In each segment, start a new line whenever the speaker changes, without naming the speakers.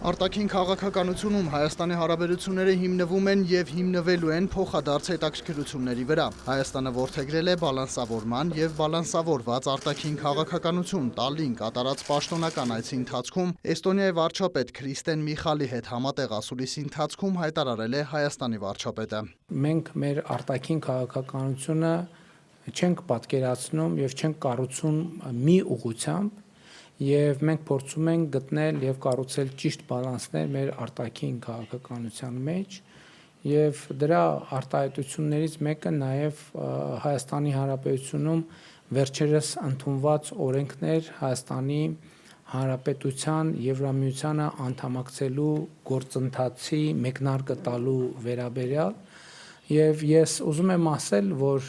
Արտաքին քաղաքականությունում Հայաստանի հարաբերությունները հիմնվում են և հիմնվելու են փոխադարձ հետաքրքրությունների վրա։ Հայաստանը որդեգրել է բալանսավորման և բալանսավորված արտաքին քաղաքականություն Տալլին կատարած պաշտոնական այցի ընթացքում Էստոնիայի վարչապետ Քրիստեն Միխալի հետ համատեղ ասուլիսի ընթացքում հայտարարել է Հայաստանի վարչապետը։
Մենք մեր արտաքին քաղաքականությունը չենք պատկերացնում և չենք կառուցում մի ուղղությամբ, եւ մենք փորձում ենք գտնել եւ կառուցել ճիշտ բալանսներ մեր արտաքին քաղաքականության մեջ եւ դրա արտահայտություններից մեկը նաեւ Հայաստանի Հանրապետությունում վերջերս ընդունված օրենքներ Հայաստանի Հանրապետության Եվրամիությանը անդամակցելու գործընթացի մեկնարկը տալու վերաբերյալ Եվ ես ուզում եմ ասել, որ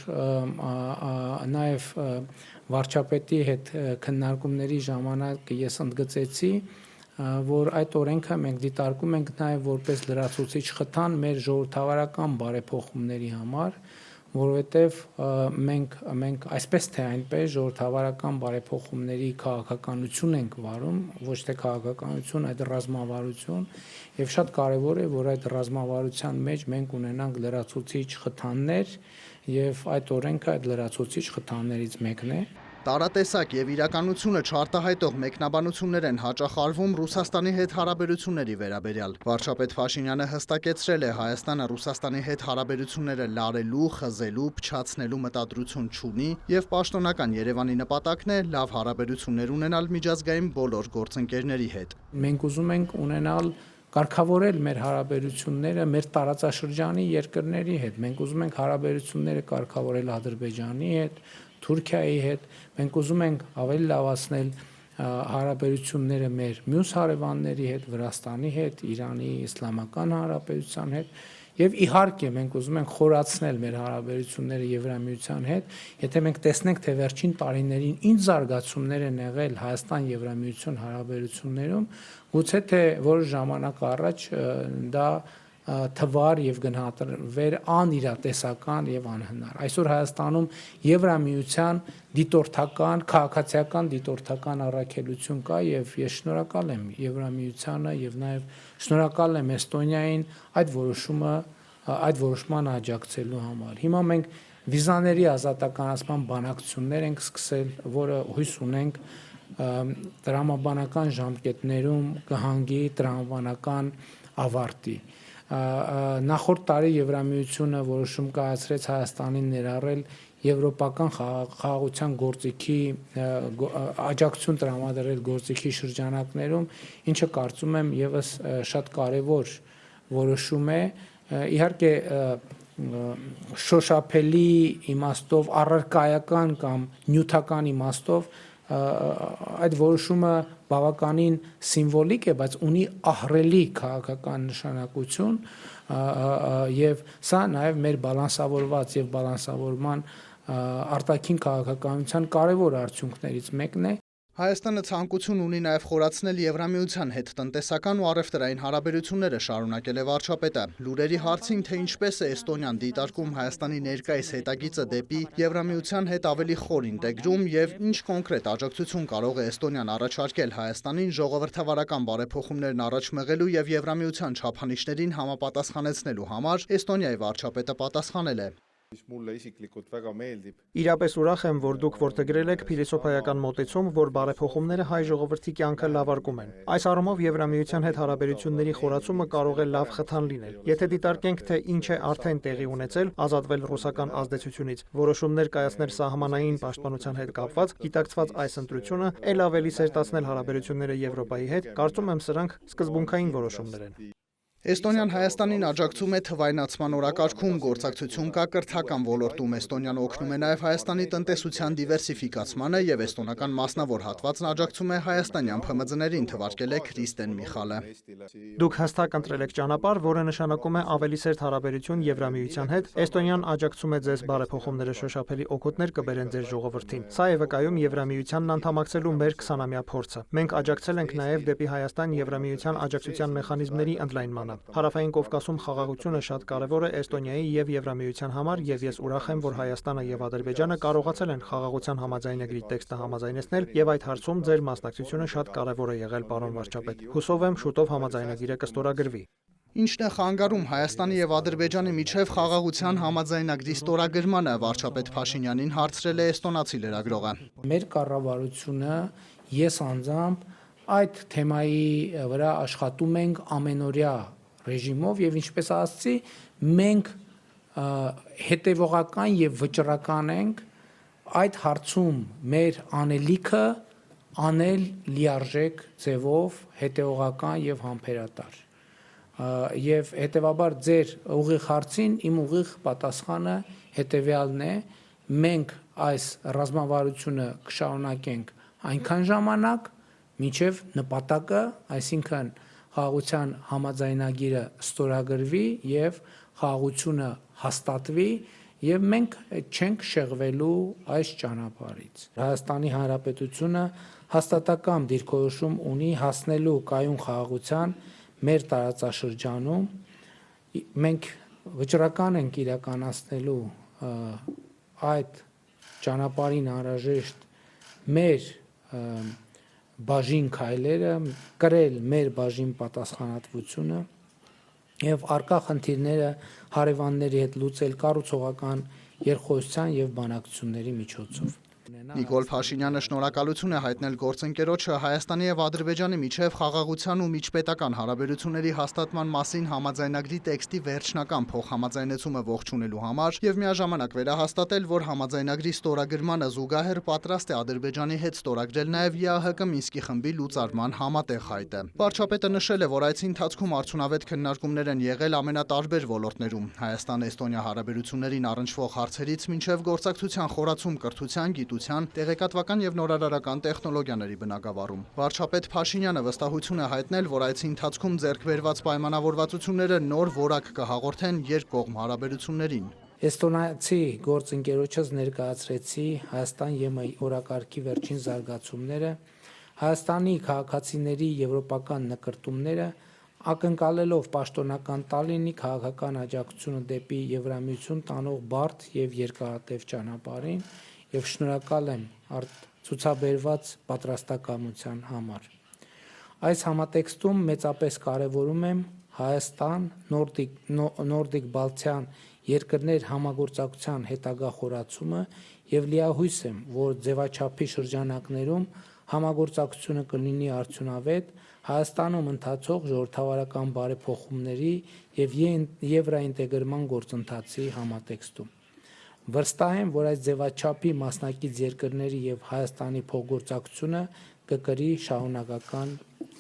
նաև վարչապետի հետ քննարկումների ժամանակ ես ընդգծեցի, որ այդ օրենքը մենք դիտարկում ենք նաև որպես լրացուցիչ խթան մեր ժողովրդավարական բարեփոխումների համար, որովհետև մենք այսպես թե այնպես ժողովրդավարական բարեփոխումների քաղաքականություն ենք վարում, ոչ թե քաղաքականություն, այդ ռազմավարություն, եւ շատ կարեւոր է, որ այդ ռազմավարության մեջ մենք ունենանք լրացուցիչ խթաններ, եւ այդ օրենքը այդ լրացուցիչ խթաններից մեկն է։
Տարատեսակ եւ իրականությունը չարտահայտող մեկնաբանություններ են հաճախ արվում Ռուսաստանի հետ հարաբերությունների վերաբերյալ։ Վարչապետ Փաշինյանը հստակեցրել է Հայաստանը Ռուսաստանի հետ հարաբերությունները լարելու, խզելու, փչացնելու մտադրություն չունի եւ պաշտոնական Երևանի նպատակն է լավ հարաբերություններ ունենալ միջազգային բոլոր գործընկերների հետ։
Մենք ուզում ենք ունենալ կարգավորել մեր հարաբերությունները մեր տարածաշրջանի երկրների հետ։ Մենք ուզում ենք հարաբերությունները կարգավորել Ադրբեջանի հետ, Թուրքիայի հետ, մենք ուզում ենք ավելի լավացնել հարաբերությունները մեր մյուս հարևանների հետ, Վրաստանի հետ, Իրանի Իսլամական Հանրապետության հետ եւ իհարկե մենք ուզում ենք խորացնել մեր հարաբերությունները Եվրամիության հետ, եթե մենք տեսնենք թե վերջին տարիներին ինչ զարգացումներ են եղել Հայաստան-Եվրամիություն հարաբերություններում, գուցե թե որոշ ժամանակ առաջ դա թվար եւ գնահատվեր անիրատեսական եւ անհնար։ Այսօր Հայաստանում Եվրամիության դիտորդական, քաղաքացիական դիտորդական առաքելություն կա եւ ես շնորհակալ եմ Եվրամիությանը եւ նաեւ շնորհակալ եմ Էստոնիային այդ որոշմանը աջակցելու համար։ Հիմա մենք վիզաների ազատականացման բանակցություններ ենք սկսել, որը հույս ունենք տրամաբանական ժամկետներում կհանգի տրամաբանական ավարտի։ Նախորդ տարի Եվրամիությունը որոշում կայացրեց Հայաստանին ներառել եվրոպական խաղաղության գործիքի աջակցություն տրամադրել գործիքի շրջանակներում, ինչը կարծում եմ եւս շատ կարեւոր որոշում է։ Իհարկե շոշափելի իմաստով, առարկայական կամ նյութական իմաստով այդ որոշումը բավականին սիմվոլիկ է, բայց ունի ահռելի քաղաքական նշանակություն եւ սա նաեւ մեր բալանսավորված եւ բալանսավորման արտաքին քաղաքականության կարեւոր արդյունքներից մեկն է։
Հայաստանը ցանկություն ունի նաև խորացնել Եվրամիության հետ տնտեսական ու առևտրային հարաբերությունները, շարունակել է վարչապետը։ Լուրերի հարցին, թե ինչպես է Էստոնիան դիտարկում Հայաստանի ներկայիս հետագիծը դեպի Եվրամիության հետ ավելի խոր ինտեգրում եւ ինչ կոնկրետ աջակցություն կարող է Էստոնիան առաջարկել Հայաստանին ժողովրդավարական բարեփոխումներն առաջ մղելու եւ Եվրամիության չափանիշներին համապատասխանեցնելու համար, Էստոնիայի վարչապետը պատասխանել է.
Իրապես ուրախ եմ, որ դուք որդեգրել եք փիլիսոփայական մոտեցում, որ բարեփոխումները հայ ժողովրդի կյանքը լավարկում են։ Այս առումով Եվրամիության հետ հարաբերությունների խորացումը կարող է լավ խթան լինել։ Եթե դիտարկենք, թե ինչ է արդեն տեղի ունեցել, ազատվել ռուսական ազդեցությունից, որոշումներ կայացնել սահմանային պաշտպանության հետ կապված, գիտակցված այս ընտրությունը ել ավելի սերտացնել հարաբերությունները Եվրոպայի հետ, կարծում եմ սրանք սկզբունքային որոշումներ են։
Էստոնիան Հայաստանին աջակցում է թվայնացման օրակարգում, գործակցություն կա կրթական ոլորտում, Էստոնիան օգնում է նաև Հայաստանի տնտեսության դիվերսիֆիկացմանը եւ էստոնական մասնավոր հատվածն աջակցում է հայաստանյան ՓՄԶ-ներին, թվարկել է Քրիստեն Միխալը։
Դուք հստակ ընտրել եք ճանապարհ, որը նշանակում է ավելի սերտ հարաբերություն Եվրամիության հետ։ Էստոնիան աջակցում է ձեզ բարեփոխումները շոշափելի օգուտներ կբերեն ձեր ժողովրդին։ Սա է վկայում Եվրամիությանն անդամակցելու մեր 20-ամյա փորձը։ Մենք աջակցել ենք նաև դեպի Հայաստան Եվրամիության աջակցության մեխանիզմների ընդլայնման Փաշինյանը։ Հարավային Կովկասում խաղաղությունը շատ կարևոր է Էստոնիայի եւ Եվրամիության համար, եւ ես ուրախ եմ, որ Հայաստանը եւ Ադրբեջանը կարողացել են խաղաղության համաձայնագրի տեքստը համաձայնեցնել, եւ այդ հարցում ձեր մասնակցությունը շատ կարևոր է եղել, պարոն վարչապետ։ Հուսով եմ շուտով համաձայնագիրը կստորագրվի։
Ինչն է խանգարում Հայաստանի եւ Ադրբեջանի միջև խաղաղության համաձայնագրի ստորագրմանը, վարչապետ Փաշինյանին հարցրել է էստոնացի լրագրողը։
Մեր կառավարությունը ես անձամբ այդ թեմայի վրա աշխատում ենք ամենօրյա ռեժիմով եւ ինչպես ասացի, մենք հետեւողական եւ վճռական ենք այդ հարցում մեր անելիքը անել լիարժեք ձևով, հետեւողական եւ համբերատար։ Եվ հետևաբար ձեր ուղիղ հարցին իմ ուղիղ պատասխանը հետևյալն է. մենք այս ռազմավարությունը կշարունակենք այնքան ժամանակ, մինչև նպատակը, այսինքն խաղաղության համաձայնագիրը ստորագրվի եւ խաղաղությունը հաստատվի եւ մենք չենք շեղվելու այս ճանապարհից։ Հայաստանի Հանրապետությունը հաստատակամ դիրքորոշում ունի հասնելու կայուն խաղաղության մեր տարածաշրջանում, մենք վճռական ենք իրականացնելու այդ ճանապարհին անհրաժեշտ մեր բաժին քայլերը, կրել մեր բաժին պատասխանատվությունը եւ արկա խնդիրները հարևանների հետ լուծել կառուցողական երկխոսության եւ բանակցությունների միջոցով։
Նիկոլ Փաշինյանը շնորհակալություն է հայտնել գործընկերոջը Հայաստանի եւ Ադրբեջանի միջև խաղաղության ու միջպետական հարաբերությունների հաստատման մասին համաձայնագրի տեքստի վերջնական փոխհամաձայնեցումը ողջունելու համար եւ միաժամանակ վերահաստատել, որ համաձայնագրի ստորագրմանը զուգահեռ պատրաստ է Ադրբեջանի հետ ստորագրել նաեւ ԵԱՀԿ Մինսկի խմբի լուծարման համատեղ հայտը։ Վարչապետը նշել է, որ այցի ընթացքում արդյունավետ քննարկումներ են եղել ամենատարբեր ոլորտներում՝ Հայաստան-Էստոնիա հարաբերություններին առնչվող հարցերից մինչև գործակցության խորացում կրթության, գիտության, տեղեկատվական եւ նորարարական տեխնոլոգիաների բնագավառում։ Վարչապետ Փաշինյանը վստահություն է հայտնել, որ այցի ընթացքում ձեռք բերված պայմանավորվածությունները նոր որակ կհաղորդեն երկկողմ հարաբերություններին։
Էստոնացի գործընկերոջս ներկայացրեցի Հայաստան-ԵՄ օրակարգի վերջին զարգացումները, Հայաստանի քաղաքացիների եվրոպական նկրտումները, ակնկալելով պաշտոնական Տալինի քաղաքական աջակցությունը դեպի Եվրամիություն տանող բարդ եւ երկարատև ճանապարհին եւ շնորհակալ եմ ցուցաբերված պատրաստակամության համար։ Այս համատեքստում մեծապես կարևորում եմ Հայաստան, Նորդիկ Բալթյան երկրներ համագործակցության հետագա խորացումը եւ լիահույս եմ, որ ձևաչափի շրջանակներում համագործակցությունը կլինի արդյունավետ Հայաստանում ընթացող ժողովրդավարական բարեփոխումների եւ եվրոինտեգրման գործընթացի համատեքստում։ Վստահ եմ, որ այս ձևաչափի մասնակից երկրների եւ Հայաստանի փոխգործակցությունը կկրի շարունակական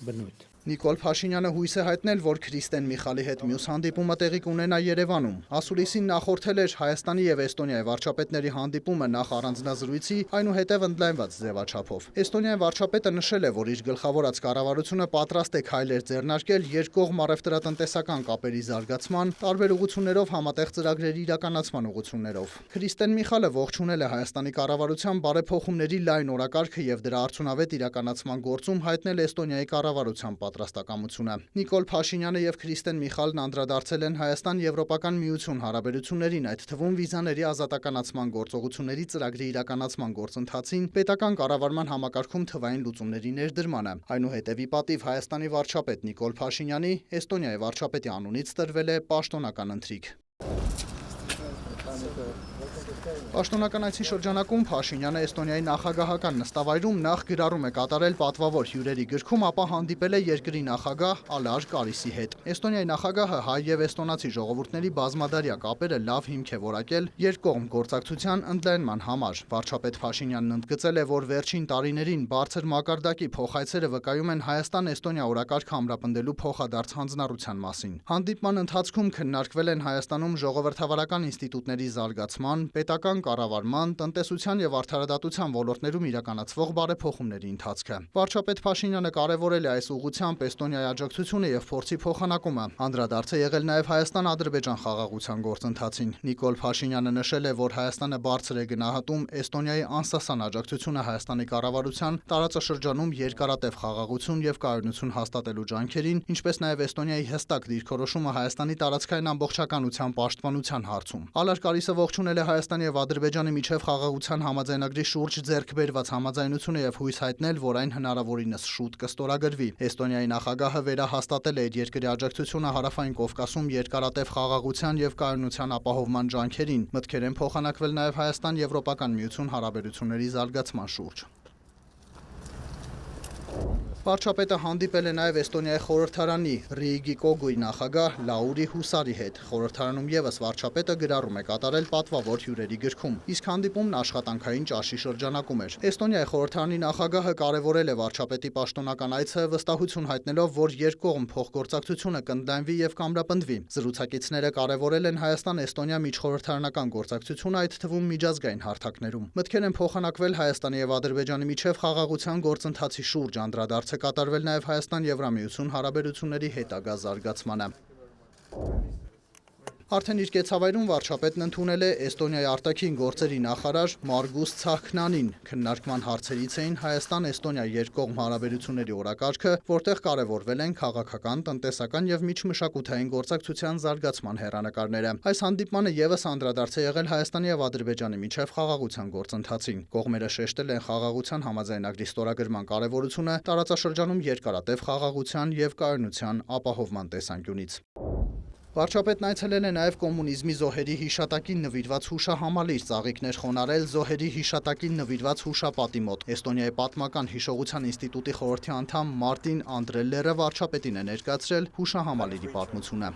բնույթ։
Նիկոլ Փաշինյանը հույս է հայտնել, որ Քրիստեն Միխալի հետ մյուս հանդիպումը տեղի կունենա Երևանում։ Ասուլիսին նախորդել էր Հայաստանի եւ Էստոնիայի վարչապետների հանդիպումը նախ առանձնազրույցի, այնուհետև ընդլայնված ձևաչափով։ Էստոնիայի վարչապետը նշել է, որ իր գլխավորած կառավարությունը պատրաստ է քայլեր ձեռնարկել երկկողմ առևտրատնտեսական կապերի զարգացման, տարբեր ուղղություններով համատեղ ծրագրերի իրականացման ուղղություններով։ Քրիստեն Միխալը ողջունել է Հայաստանի կառավարության բարեփոխումների լայն օրակարգը եւ դրա արդյունավետ իրականացման գործում հայտնել Էստոնիայի կառավարության պատրաստակամությունը։ Նիկոլ Փաշինյանը եւ Քրիստեն Միխալն անդրադարձել են Հայաստան-Եվրոպական միություն հարաբերություններին, այդ թվում վիզաների ազատականացման գործողությունների ծրագրի իրականացման գործընթացին, պետական կառավարման համակարգում թվային լուծումների ներդրմանը։ Այնուհետև ի պատիվ Հայաստանի վարչապետ Նիկոլ Փաշինյանի Էստոնիայի վարչապետի անունից տրվել է պաշտոնական ընթրիք։ Պաշտոնական այցի շրջանակում Փաշինյանը Էստոնիայի նախագահական նստավայրում նախ գրառում է կատարել պատվավոր հյուրերի գրքում, ապա հանդիպել է երկրի նախագահ Ալար Կարիսի հետ։ Էստոնիայի նախագահը հայ եւ էստոնացի ժողովուրդների բազմադարյա կապերը լավ հիմք է որակել երկկողմ գործակցության ընդլայնման համար։ Վարչապետ Փաշինյանն ընդգծել է, որ վերջին տարիներին բարձր մակարդակի փոխայցերը վկայում են Հայաստան-Էստոնիա օրակարգ ամրապնդելու փոխադարձ հանձնառության մասին։ Հանդիպման ընթացքում քննարկվել են Հայաստանում ժողովրդավարական ինստիտուտների հարաբերությունների զարգացման, պետական կառավարման, տնտեսության եւ արդարադատության ոլորտներում իրականացվող բարեփոխումների ընթացքը։ Վարչապետ Փաշինյանը կարևորել է այս ուղղությամբ Էստոնիայի աջակցությունը եւ փորձի փոխանակումը։ Անդրադարձ է եղել նաեւ Հայաստան-Ադրբեջան խաղաղության գործընթացին։ Նիկոլ Փաշինյանը նշել է, որ Հայաստանը բարձր է գնահատում Էստոնիայի անսասան աջակցությունը Հայաստանի կառավարության տարածաշրջանում երկարատև խաղաղություն եւ կայունություն հաստատելու ջանքերին, ինչպես նաեւ Էստոնիայի հստակ դիրքորոշումը Հայաստանի տարածքային ամբողջականության պաշտպանության հարցում։ Ալար Կարիսը ողջունել է Հայաստանի եւ Ադրբեջանի միջև խաղաղության համաձայնագրի շուրջ ձեռք բերված համաձայնությունը եւ հույս հայտնել, որ այն հնարավորինս շուտ կստորագրվի։ Էստոնիայի նախագահը վերահաստատել է իր երկրի աջակցությունը Հարավային Կովկասում երկարատև խաղաղության եւ կայունության ապահովման ջանքերին։ Մտքեր են փոխանակվել նաեւ Հայաստան-Եվրոպական միություն հարաբերությունների զարգացման շուրջ։ Վարչապետը հանդիպել է նաև Էստոնիայի խորհրդարանի Ռիիգի Կոգուի նախագահ Լաուրի Հուսարի հետ։ Խորհրդարանում եւս վարչապետը գրառում է կատարել պատվավոր հյուրերի գրքում, իսկ հանդիպումն աշխատանքային ճաշի շրջանակում էր։ Էստոնիայի խորհրդարանի նախագահը կարևորել է վարչապետի պաշտոնական այցը, վստահություն հայտնելով, որ երկկողմ փոխգործակցությունը կընդլայնվի եւ կամրապնդվի։ Զրուցակիցները կարևորել են Հայաստան-Էստոնիա միջխորհրդարանական գործակցությունը, այդ թվում միջազգային հարթակներում։ Մտքեր են փոխանակվել Հայաստանի եւ Ադրբեջանի միջև խաղաղության գործընթացի շուրջ, անդրադարձ կատարվել նաև Հայաստան-Եվրամիություն հարաբերությունների հետագա զարգացմանը։ Արդեն իր կեցավայրում վարչապետն ընդունել է Էստոնիայի արտաքին գործերի նախարար Մարգուս Ցախքնանին։ Քննարկման հարցերից էին Հայաստան-Էստոնիա երկկողմ հարաբերությունների օրակարգը, որտեղ կարևորվել են քաղաքական, տնտեսական եւ միջմշակութային գործակցության զարգացման հեռանկարները։ Այս հանդիպմանը եւս անդրադարձ է եղել Հայաստանի եւ Ադրբեջանի միջև խաղաղության գործընթացին։ Կողմերը շեշտել են խաղաղության համաձայնագրի ստորագրման կարևորությունը տարածաշրջանում երկարատև խաղաղության եւ կայունության ապահովման տեսանկյունից։ Վարչապետն այցելել է նաև կոմունիզմի զոհերի հիշատակին նվիրված հուշահամալիր, ծաղիկներ խոնարել զոհերի հիշատակին նվիրված հուշապատի մոտ։ Էստոնիայի պատմական հիշողության ինստիտուտի խորհրդի անդամ Մարտին Անդրելլերը վարչապետին է ներկայացրել հուշահամալիրի պատմությունը։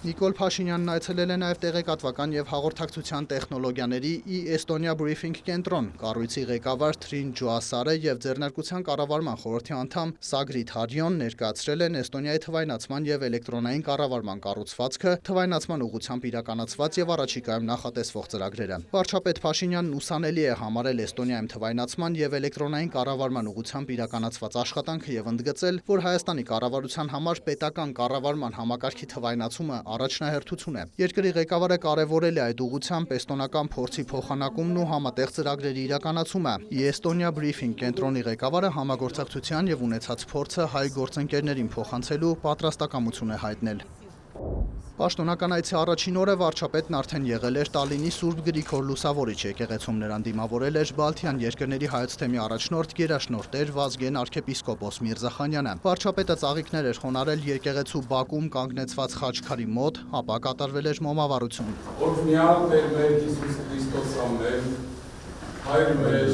Նիկոլ Փաշինյանն այցելել է նաև տեղեկատվական եւ հաղորդակցության տեխնոլոգիաների Էստոնիա բրիֆինգ կենտրոն։ Կառույցի ղեկավար Թրին Ջոասարը եւ ձեռնարկության կառավարման խորհրդի անդամ Սագրիթ Հարիոն ներկայացրել են Էստոնիայի թվայնացման եւ էլեկտրոնային կառավարման կառուցվածքը, թվայնացման ուղղությամբ իրականացված եւ առաջիկայում նախատեսվող ծրագրերը։ Վարչապետ Փաշինյանն ուսանելի է համարել Էստոնիայում թվայնացման եւ էլեկտրոնային կառավարման ուղղությամբ իրականացված աշխատանքը եւ ընդգծել, որ Հայաստանի կառավարության համար պետական կառավարման համակարգի թվայնացումը առաջնահերթություն է։ Երկրի ղեկավարը կարևորել է այդ ուղղությամբ էստոնական փորձի փոխանակումն ու համատեղ ծրագրերի իրականացումը։ Էստոնիա բրիֆինգ կենտրոնի ղեկավարը համագործակցության եւ ունեցած փորձը հայ գործընկերներին փոխանցելու պատրաստակամություն է հայտնել։ Պաշտոնական այցի առաջին օրը վարչապետն արդեն եղել էր Տալինի Սուրբ Գրիգոր Լուսավորիչ եկեղեցում, նրան դիմավորել էր Բալթյան երկրների հայոց թեմի առաջնորդ գերաշնորհտեր Վազգեն arczepiskopos Միրզախանյանը։ Վարչապետը ծաղիկներ էր խոնարել եկեղեցու բակում կանգնեցված խաչքարի մոտ, ապա կատարվել էր մոմավառություն։
Օրհնյալ Տեր մեր Հիսուս Քրիստոս ամեն, Հայր մեր,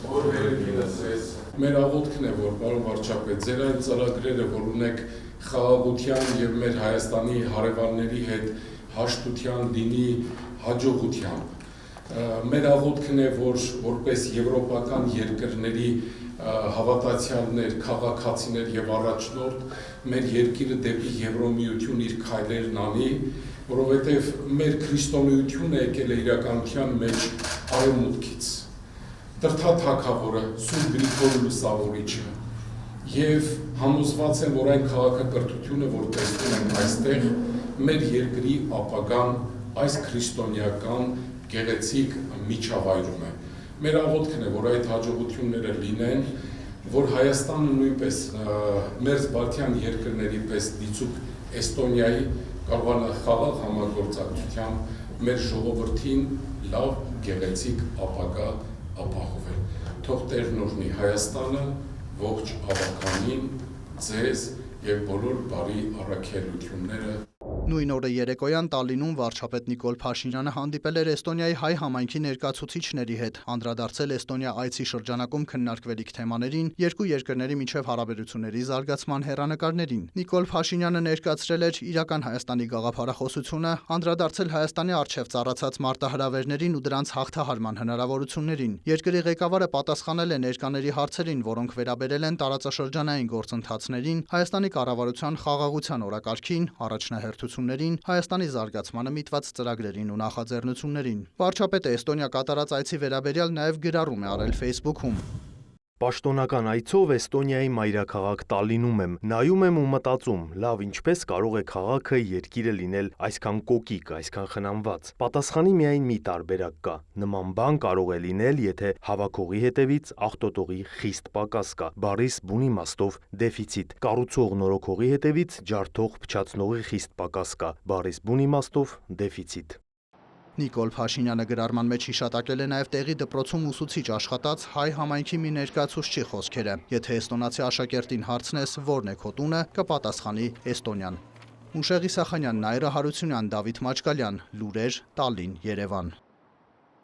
որ վերքինս ես։ Մեր աղոթքն է, որ պարոն վարչապետ, ձեր այն ծրագրերը, որ ունեք խաղաղության եւ մեր Հայաստանի հարևանների հետ հաշտության դինի հաջողությամբ։ Մեր աղոթքն է, որ որպես եվրոպական երկրների հավատացյալներ, քաղաքացիներ եւ առաջնորդ մեր երկիրը դեպի Եվրոմիություն իր քայլերն անի, որովհետեւ մեր քրիստոնեությունը եկել է իրականության մեջ արևմուտքից։ Դրթա թագավորը Սուրբ Գրիգոր Լուսավորիչը եւ համոզված եմ, որ այն քաղաքակրթությունը, որ տեսնում ենք այստեղ, մեր երկրի ապագան այս քրիստոնեական գեղեցիկ միջավայրում է։ Մեր աղոթքն է, որ այդ հաջողությունները լինեն, որ Հայաստանը նույնպես մերձ Բալթյան երկրների պես դիցուկ Էստոնիայի կարողանա խաղաղ համագործակցությամբ մեր ժողովրդին լավ գեղեցիկ ապագա ապահովել։ Թող Տերն օրհնի Հայաստանը, ողջ ավականին, ձեզ եւ բոլոր բարի առաքելությունները։
Նույն օրը երեկոյան Տալինում վարչապետ Նիկոլ Փաշինյանը հանդիպել էր Էստոնիայի հայ համայնքի ներկայացուցիչների հետ, անդրադարձել Էստոնիա այցի շրջանակում քննարկվելիք թեմաներին, երկու երկրների միջև հարաբերությունների զարգացման հեռանկարներին։ Նիկոլ Փաշինյանը ներկայացրել էր իրական Հայաստանի գաղափարախոսությունը, անդրադարձել Հայաստանի առջև ծառացած մարտահրավերներին ու դրանց հաղթահարման հնարավորություններին։ Երկրի ղեկավարը պատասխանել է ներկաների հարցերին, որոնք վերաբերել են տարածաշրջանային գործընթացներին, Հայաստանի կառավարության խաղաղության օրակարգին, առաջնահերթություն հարաբերություններին, Հայաստանի զարգացմանը միտված ծրագրերին ու նախաձեռնություններին։ Վարչապետը Էստոնիա կատարած այցի վերաբերյալ նաև գրառում է արել Facebook-ում։
Պաշտոնական այցով Էստոնիայի մայրաքաղաք Տալինում եմ, նայում եմ ու մտածում, լավ, ինչպես կարող է քաղաքը, երկիրը լինել այսքան կոկիկ, այսքան խնամված։ Պատասխանի միայն մի տարբերակ կա։ Նման բան կարող է լինել, եթե հավաքողի հետևից աղտոտողի խիստ պակաս կա, բառիս բուն իմաստով դեֆիցիտ, կառուցող նորոգողի հետևից ջարդող փչացնողի խիստ պակաս կա, բառիս բուն իմաստով դեֆիցիտ։
Նիկոլ Փաշինյանը գրառման մեջ հիշատակել է նաև տեղի դպրոցում ուսուցիչ աշխատած հայ համայնքի մի ներկայացուցչի խոսքերը. Եթե էստոնացի աշակերտին հարցնես, որն է քո տունը, կպատասխանի Էստոնիան։ Մուշեղի Սախանյան, Նայիրա Հարությունյան, Դավիթ Մաչկալյան, Լուրեր, Տալլին, Երևան։